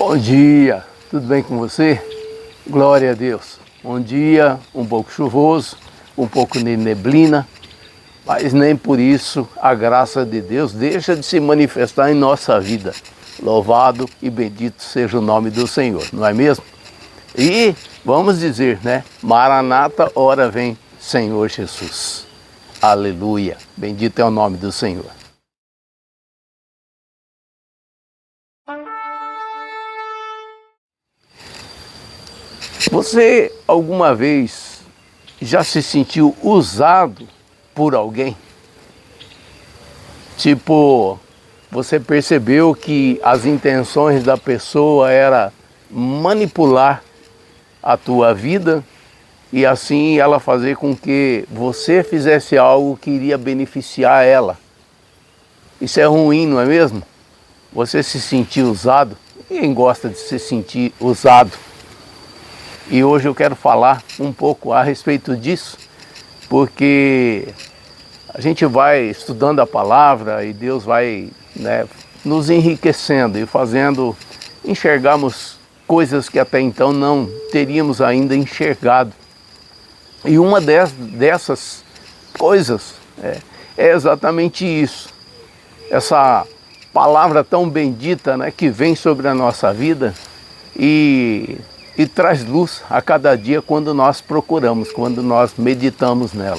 Bom dia, tudo bem com você? Glória a Deus. Um dia um pouco chuvoso, um pouco de neblina, mas nem por isso a graça de Deus deixa de se manifestar em nossa vida. Louvado e bendito seja o nome do Senhor, não é mesmo? E vamos dizer, né? Maranata, ora vem Senhor Jesus. Aleluia, bendito é o nome do Senhor. Você alguma vez já se sentiu usado por alguém? Tipo, você percebeu que as intenções da pessoa era manipular a tua vida e assim ela fazer com que você fizesse algo que iria beneficiar ela. Isso é ruim, não é mesmo? Você se sentir usado. Ninguém gosta de se sentir usado. E hoje eu quero falar um pouco a respeito disso, porque a gente vai estudando a palavra e Deus vai, né, nos enriquecendo e fazendo enxergarmos coisas que até então não teríamos ainda enxergado. E uma dessas coisas é exatamente isso. Essa palavra tão bendita, né, que vem sobre a nossa vida e traz luz a cada dia quando nós procuramos, quando nós meditamos nela.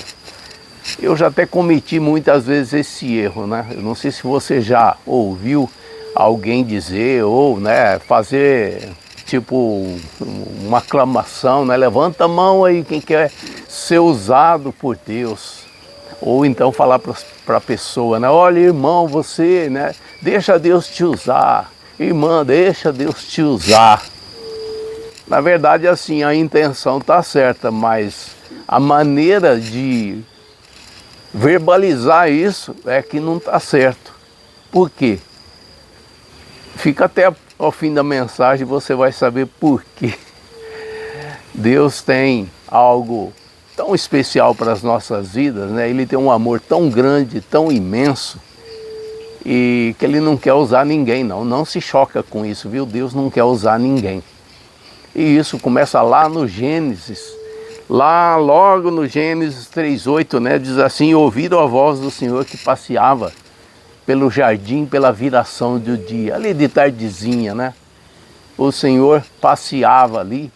Eu já até cometi muitas vezes esse erro, né? Eu não sei se você já ouviu alguém dizer ou, né, fazer tipo uma aclamação, né? Levanta a mão aí quem quer ser usado por Deus. Ou então falar para a pessoa, né? Olha, irmão, você, né? Deixa Deus te usar. Irmã, deixa Deus te usar. Na verdade, assim, a intenção está certa, mas a maneira de verbalizar isso é que não está certo. Por quê? Fica até ao fim da mensagem e você vai saber por quê. Deus tem algo tão especial para as nossas vidas, né? Ele tem um amor tão grande, tão imenso, e que Ele não quer usar ninguém, não. Não se choca com isso, viu? Deus não quer usar ninguém. E isso começa lá no Gênesis, lá logo no Gênesis 3:8, né? Diz assim: ouviram a voz do Senhor que passeava pelo jardim pela viração do dia, ali de tardezinha, né? O Senhor passeava ali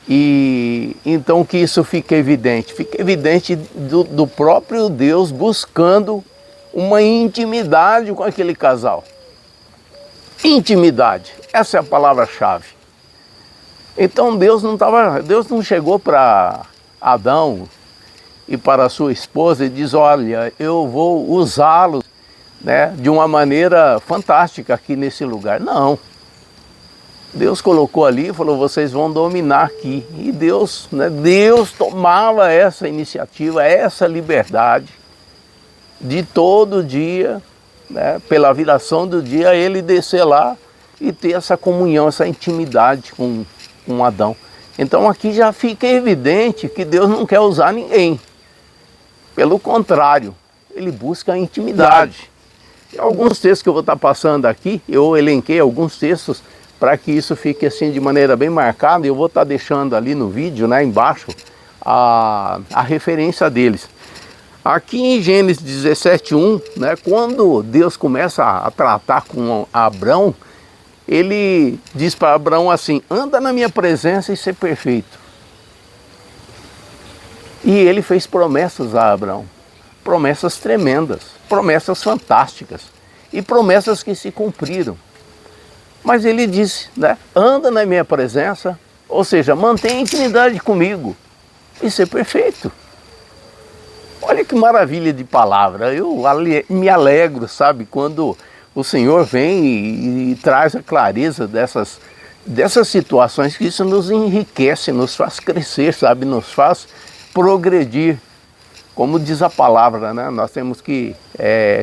e então que isso fica evidente do próprio Deus buscando uma intimidade com aquele casal. Intimidade, essa é a palavra-chave. Então Deus não chegou para Adão e para a sua esposa e diz: olha, eu vou usá-los, né, de uma maneira fantástica aqui nesse lugar. Não. Deus colocou ali e falou: vocês vão dominar aqui. E Deus, né, Deus tomava essa iniciativa, essa liberdade de todo dia, né, pela viração do dia, ele descer lá e ter essa comunhão, essa intimidade com Adão. Então aqui já fica evidente que Deus não quer usar ninguém. Pelo contrário, Ele busca a intimidade. E alguns textos que eu vou estar passando aqui, eu elenquei alguns textos para que isso fique assim de maneira bem marcada. Eu vou estar deixando ali no vídeo, né, embaixo, a referência deles. Aqui em Gênesis 17:1, né, quando Deus começa a tratar com Abrão, ele diz para Abraão assim: anda na minha presença e ser perfeito. E ele fez promessas a Abraão, promessas tremendas, promessas fantásticas e promessas que se cumpriram. Mas ele disse, né, anda na minha presença, ou seja, mantenha intimidade comigo e ser perfeito. Olha que maravilha de palavra. Eu me alegro, sabe, quando o Senhor vem e traz a clareza dessas situações, que isso nos enriquece, nos faz crescer, sabe, nos faz progredir. Como diz a palavra, né? Nós temos que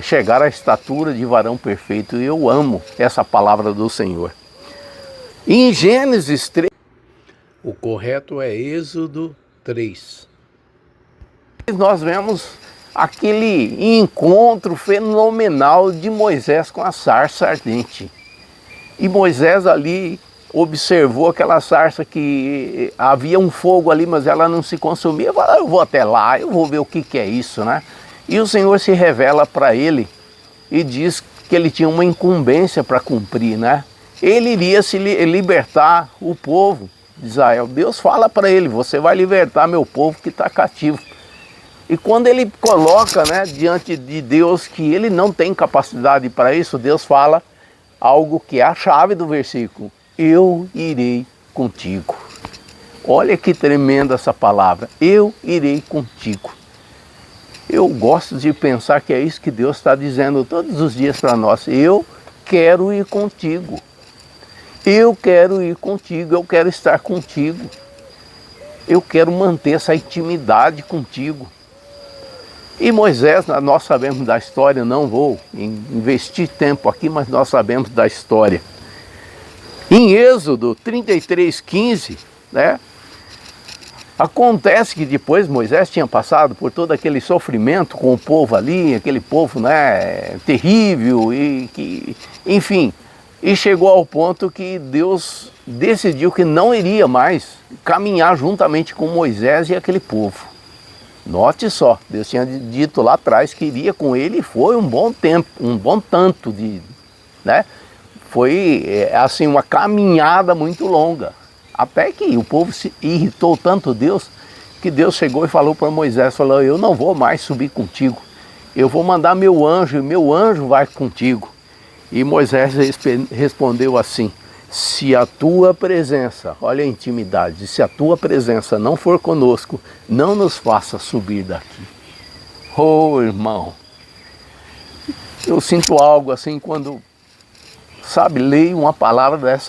chegar à estatura de varão perfeito. E eu amo essa palavra do Senhor. Em Gênesis 3, o correto é Êxodo 3. Nós vemos aquele encontro fenomenal de Moisés com a sarça ardente. E Moisés ali observou aquela sarça que havia um fogo ali, mas ela não se consumia. Falou, eu vou até lá, eu vou ver o que é isso, né? E o Senhor se revela para ele e diz que ele tinha uma incumbência para cumprir, né? Ele iria se libertar o povo de Israel. Deus fala para ele, você vai libertar meu povo que está cativo. E quando ele coloca, né, diante de Deus que ele não tem capacidade para isso, Deus fala algo que é a chave do versículo. Eu irei contigo. Olha que tremenda essa palavra. Eu irei contigo. Eu gosto de pensar que é isso que Deus está dizendo todos os dias para nós. Eu quero ir contigo. Eu quero ir contigo. Eu quero estar contigo. Eu quero manter essa intimidade contigo. E Moisés, nós sabemos da história, não vou investir tempo aqui, mas nós sabemos da história. Em Êxodo 33:15, né, acontece que depois Moisés tinha passado por todo aquele sofrimento com o povo ali, aquele povo, né, terrível, enfim, e chegou ao ponto que Deus decidiu que não iria mais caminhar juntamente com Moisés e aquele povo. Note só, Deus tinha dito lá atrás que iria com ele e foi um bom tempo, um bom tanto de, né? Foi assim uma caminhada muito longa, até que o povo se irritou tanto Deus, que Deus chegou e falou para Moisés, falou, eu não vou mais subir contigo, eu vou mandar meu anjo e meu anjo vai contigo. E Moisés respondeu assim, se a tua presença, olha a intimidade, se a tua presença não for conosco, não nos faça subir daqui. Oh, irmão, eu sinto algo assim quando, sabe, leio uma palavra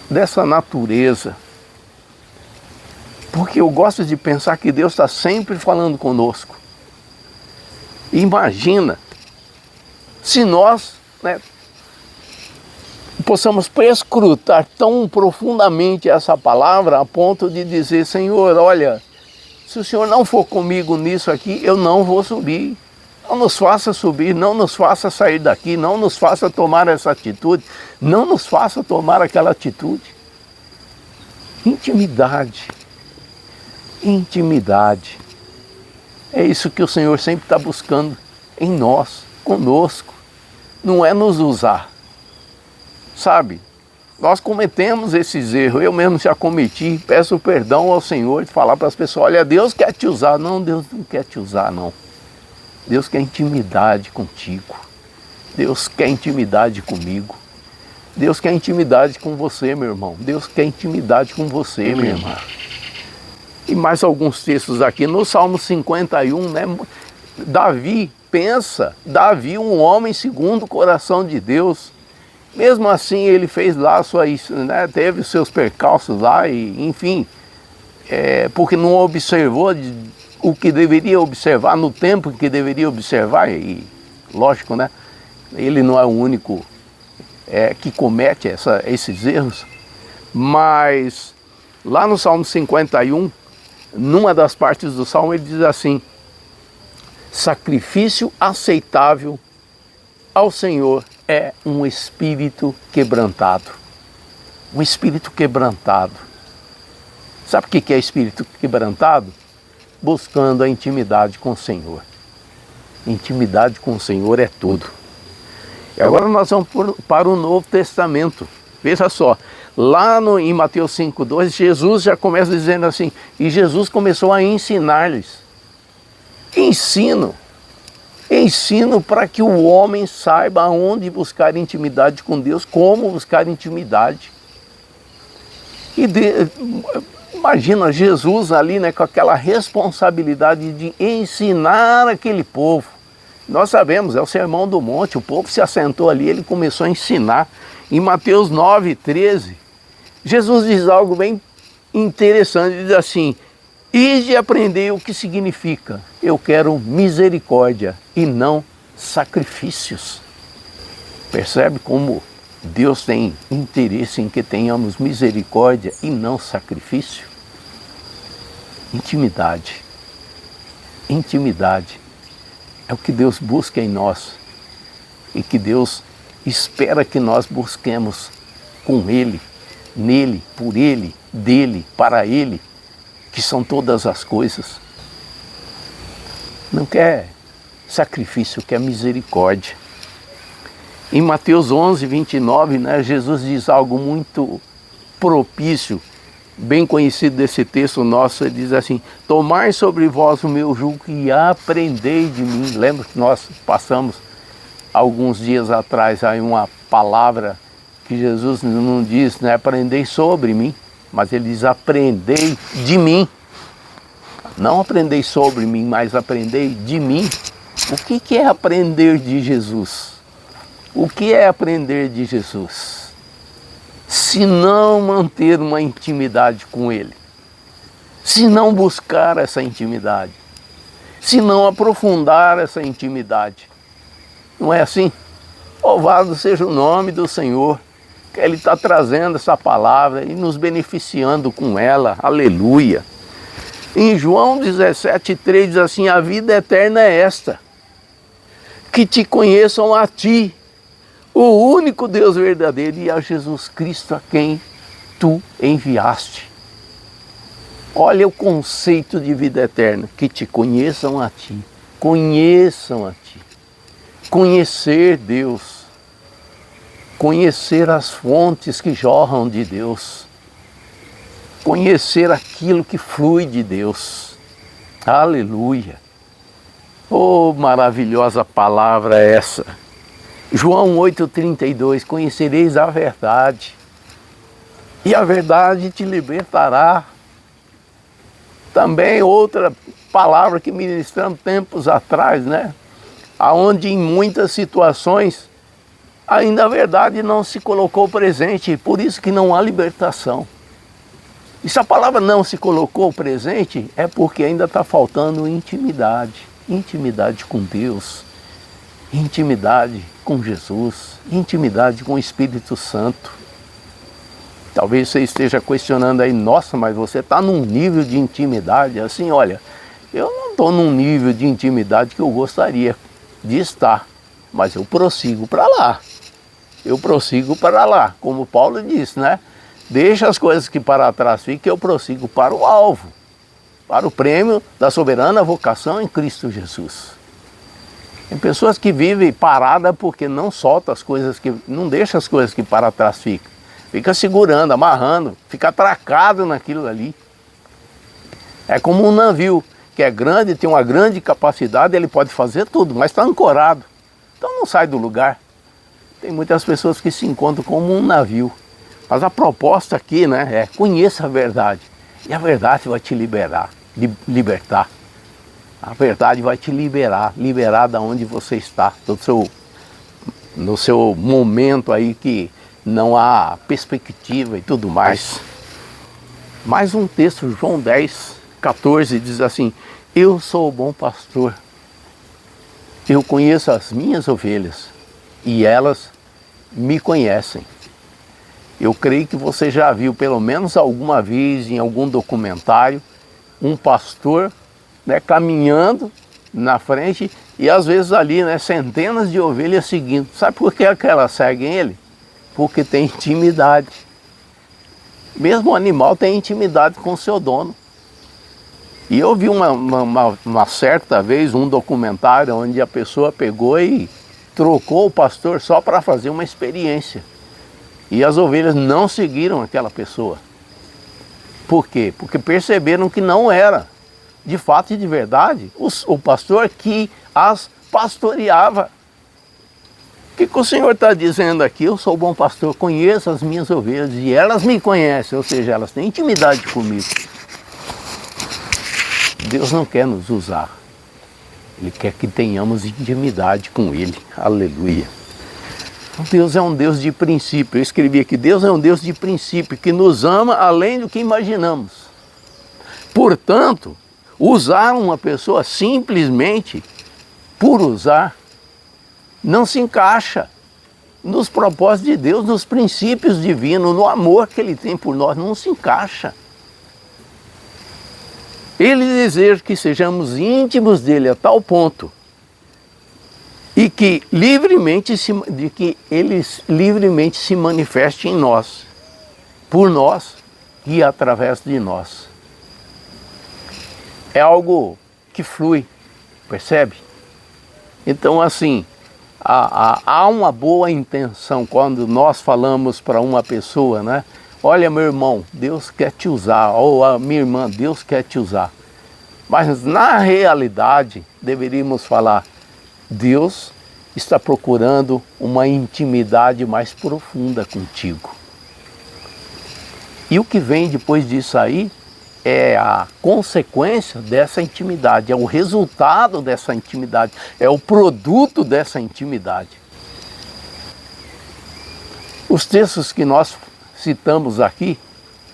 dessa natureza. Porque eu gosto de pensar que Deus está sempre falando conosco. Imagina se nós, né, possamos prescrutar tão profundamente essa palavra a ponto de dizer, Senhor, olha, se o Senhor não for comigo nisso aqui, eu não vou subir. Não nos faça subir, não nos faça sair daqui, não nos faça tomar essa atitude, não nos faça tomar aquela atitude. Intimidade. Intimidade. É isso que o Senhor sempre está buscando em nós, conosco. Não é nos usar. Sabe, nós cometemos esses erros, eu mesmo já cometi, peço perdão ao Senhor de falar para as pessoas, olha, Deus quer te usar. Não, Deus não quer te usar, não. Deus quer intimidade contigo. Deus quer intimidade comigo. Deus quer intimidade com você, meu irmão. Deus quer intimidade com você, minha irmã. E mais alguns textos aqui, no Salmo 51, né? Davi, pensa, Davi, um homem segundo o coração de Deus. Mesmo assim, ele fez lá né, teve os seus percalços lá, e, enfim, porque não observou o que deveria observar no tempo que deveria observar, e lógico, né, ele não é o único que comete esses erros, mas lá no Salmo 51, numa das partes do Salmo, ele diz assim, sacrifício aceitável ao Senhor é um espírito quebrantado. Um espírito quebrantado. Sabe o que é espírito quebrantado? Buscando a intimidade com o Senhor. Intimidade com o Senhor é tudo. E agora nós vamos para o Novo Testamento. Veja só, lá em Mateus 5,2, Jesus já começa dizendo assim, e Jesus começou a ensinar-lhes. Ensino para que o homem saiba onde buscar intimidade com Deus, como buscar intimidade. Imagina Jesus ali, né, com aquela responsabilidade de ensinar aquele povo. Nós sabemos, é o Sermão do Monte, o povo se assentou ali, ele começou a ensinar. Em Mateus 9,13, Jesus diz algo bem interessante, diz assim, ide e aprendei o que significa, eu quero misericórdia e não sacrifícios. Percebe como Deus tem interesse em que tenhamos misericórdia e não sacrifício? Intimidade. Intimidade é o que Deus busca em nós e que Deus espera que nós busquemos com Ele, nele, por Ele, dele, para Ele, que são todas as coisas. Não quer sacrifício, quer misericórdia. Em Mateus 11, 29, né, Jesus diz algo muito propício, bem conhecido desse texto nosso. Ele diz assim: tomai sobre vós o meu jugo e aprendei de mim. Lembra que nós passamos alguns dias atrás aí uma palavra que Jesus não diz, né, aprendei sobre mim, mas ele diz aprendei de mim. Não aprendei sobre mim, mas aprendei de mim. O que é aprender de Jesus? O que é aprender de Jesus? Se não manter uma intimidade com Ele, se não buscar essa intimidade, se não aprofundar essa intimidade. Não é assim? Louvado seja o nome do Senhor, que Ele está trazendo essa palavra e nos beneficiando com ela. Aleluia! Em João 17,3 diz assim: a vida eterna é esta, que te conheçam a ti, o único Deus verdadeiro, e a Jesus Cristo a quem tu enviaste. Olha o conceito de vida eterna, que te conheçam a ti, conheçam a ti. Conhecer Deus, conhecer as fontes que jorram de Deus, conhecer aquilo que flui de Deus. Aleluia! Oh, maravilhosa palavra essa! João 8,32, conhecereis a verdade, e a verdade te libertará. Também outra palavra que ministramos tempos atrás, né? Aonde em muitas situações ainda a verdade não se colocou presente, por isso que não há libertação. E se a palavra não se colocou presente, é porque ainda está faltando intimidade. Intimidade com Deus, intimidade com Jesus, intimidade com o Espírito Santo. Talvez você esteja questionando aí: nossa, mas você está num nível de intimidade assim? Olha, eu não estou num nível de intimidade que eu gostaria de estar, mas eu prossigo para lá. Eu prossigo para lá, como Paulo disse, né? Deixa as coisas que para trás fiquem, eu prossigo para o alvo, para o prêmio da soberana vocação em Cristo Jesus. Tem pessoas que vivem paradas porque não soltam as coisas, não deixam as coisas que para trás ficam. Fica segurando, amarrando, fica atracado naquilo ali. É como um navio que é grande, tem uma grande capacidade, ele pode fazer tudo, mas está ancorado. Então não sai do lugar. Tem muitas pessoas que se encontram como um navio. Mas a proposta aqui, né, é: conheça a verdade. E a verdade vai te libertar. A verdade vai te liberar da onde você está, no seu momento aí que não há perspectiva e tudo mais. Mais um texto, João 10,14, diz assim: eu sou o bom pastor, eu conheço as minhas ovelhas e elas me conhecem. Eu creio que você já viu pelo menos alguma vez em algum documentário um pastor, né, caminhando na frente e às vezes ali, né, centenas de ovelhas seguindo. Sabe por que elas seguem ele? Porque tem intimidade. Mesmo o animal tem intimidade com o seu dono. E eu vi uma certa vez um documentário onde a pessoa pegou e trocou o pastor só para fazer uma experiência. E as ovelhas não seguiram aquela pessoa. Por quê? Porque perceberam que não era, de fato e de verdade, o pastor que as pastoreava. O que o Senhor está dizendo aqui? Eu sou o bom pastor, conheço as minhas ovelhas e elas me conhecem, ou seja, elas têm intimidade comigo. Deus não quer nos usar, Ele quer que tenhamos intimidade com Ele. Aleluia. Deus é um Deus de princípio. Eu escrevi aqui: Deus é um Deus de princípio, que nos ama além do que imaginamos. Portanto, usar uma pessoa simplesmente por usar não se encaixa nos propósitos de Deus, nos princípios divinos, no amor que Ele tem por nós. Não se encaixa. Ele deseja que sejamos íntimos dele a tal ponto e que Ele livremente se manifeste em nós, por nós e através de nós. É algo que flui, percebe? Então, assim, há uma boa intenção quando nós falamos para uma pessoa, né? Olha, meu irmão, Deus quer te usar, ou a minha irmã, Deus quer te usar. Mas na realidade, deveríamos falar, Deus está procurando uma intimidade mais profunda contigo. E o que vem depois disso aí é a consequência dessa intimidade, é o resultado dessa intimidade, é o produto dessa intimidade. Os textos que nós citamos aqui,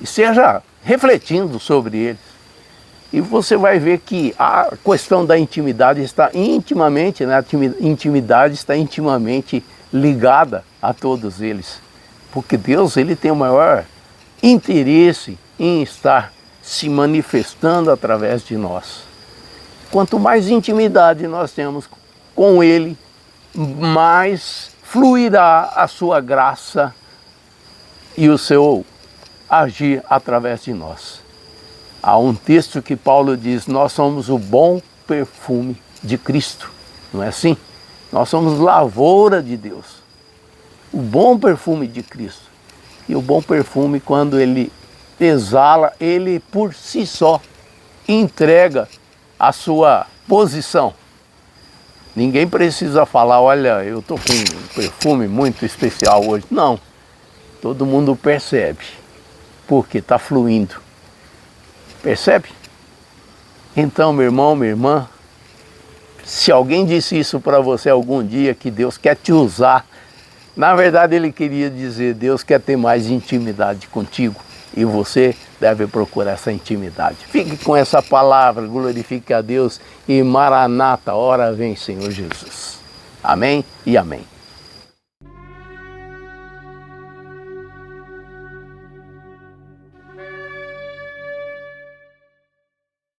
seja refletindo sobre eles, e você vai ver que a questão da intimidade está intimamente, né? A intimidade está intimamente ligada a todos eles. Porque Deus, Ele tem o maior interesse em estar se manifestando através de nós. Quanto mais intimidade nós temos com Ele, mais fluirá a sua graça e o seu agir através de nós. Há um texto que Paulo diz, nós somos o bom perfume de Cristo, não é assim? Nós somos lavoura de Deus, o bom perfume de Cristo. E o bom perfume, quando ele exala, ele por si só entrega a sua posição. Ninguém precisa falar, olha, eu estou com um perfume muito especial hoje. Não, todo mundo percebe, porque está fluindo. Percebe? Então, meu irmão, minha irmã, se alguém disse isso para você algum dia, que Deus quer te usar, na verdade ele queria dizer, Deus quer ter mais intimidade contigo e você deve procurar essa intimidade. Fique com essa palavra, glorifique a Deus e Maranata, ora vem Senhor Jesus. Amém e amém.